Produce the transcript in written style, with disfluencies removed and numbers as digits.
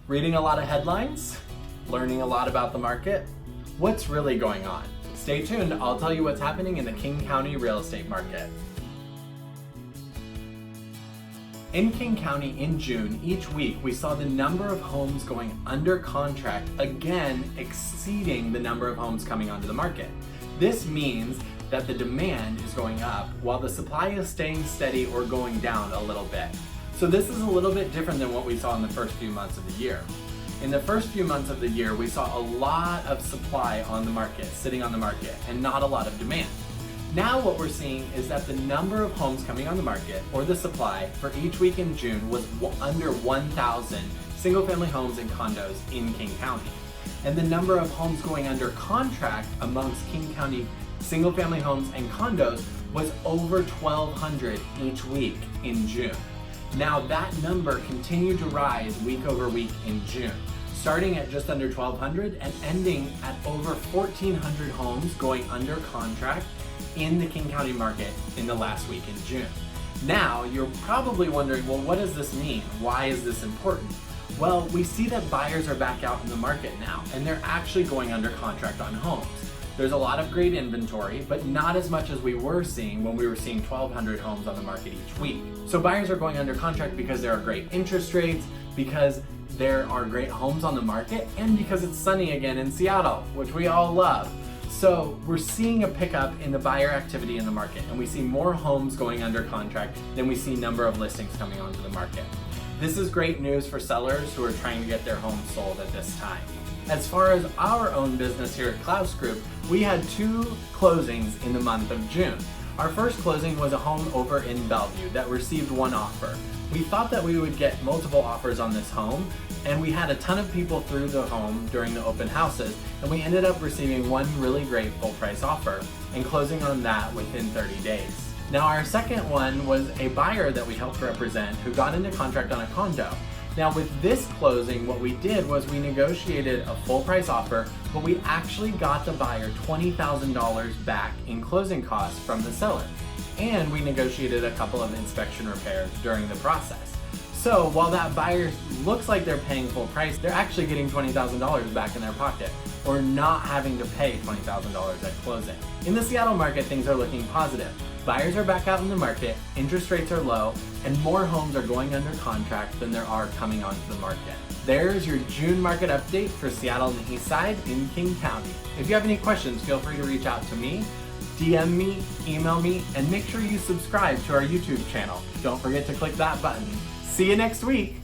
Reading a lot of headlines? Learning a lot about the market? What's really going on? Stay tuned, I'll tell you what's happening in the King County real estate market. In King County in June, each week we saw the number of homes going under contract again exceeding the number of homes coming onto the market. This means that the demand is going up while the supply is staying steady or going down a little bit. So this is a little bit different than what we saw in the first few months of the year. In the first few months of the year, we saw a lot of supply on the market, sitting on the market, and not a lot of demand. Now what we're seeing is that the number of homes coming on the market, or the supply, for each week in June was under 1,000 single-family homes and condos in King County. And the number of homes going under contract amongst King County single-family homes and condos was over 1,200 each week in June. Now that number continued to rise week over week in June, starting at just under 1,200 and ending at over 1,400 homes going under contract in the King County market in the last week in June. Now you're probably wondering, well, what does this mean? Why is this important? Well, we see that buyers are back out in the market now, and they're actually going under contract on homes. There's a lot of great inventory, but not as much as we were seeing when we were seeing 1,200 homes on the market each week. So buyers are going under contract because there are great interest rates, because there are great homes on the market, and because it's sunny again in Seattle, which we all love. So we're seeing a pickup in the buyer activity in the market, and we see more homes going under contract than we see number of listings coming onto the market. This is great news for sellers who are trying to get their homes sold at this time. As far as our own business here at Clouse Group, we had 2 closings in the month of June. Our first closing was a home over in Bellevue that received 1 offer. We thought that we would get multiple offers on this home, and we had a ton of people through the home during the open houses, and we ended up receiving 1 really great full price offer and closing on that within 30 days. Now our second one was a buyer that we helped represent who got into contract on a condo. Now with this closing, what we did was we negotiated a full price offer, but we actually got the buyer $20,000 back in closing costs from the seller. And we negotiated a couple of inspection repairs during the process. So while that buyer looks like they're paying full price, they're actually getting $20,000 back in their pocket, or not having to pay $20,000 at closing. In the Seattle market, things are looking positive. Buyers are back out in the market, interest rates are low, and more homes are going under contract than there are coming onto the market. There's your June market update for Seattle and the East Side in King County. If you have any questions, feel free to reach out to me, DM me, email me, and make sure you subscribe to our YouTube channel. Don't forget to click that button. See you next week.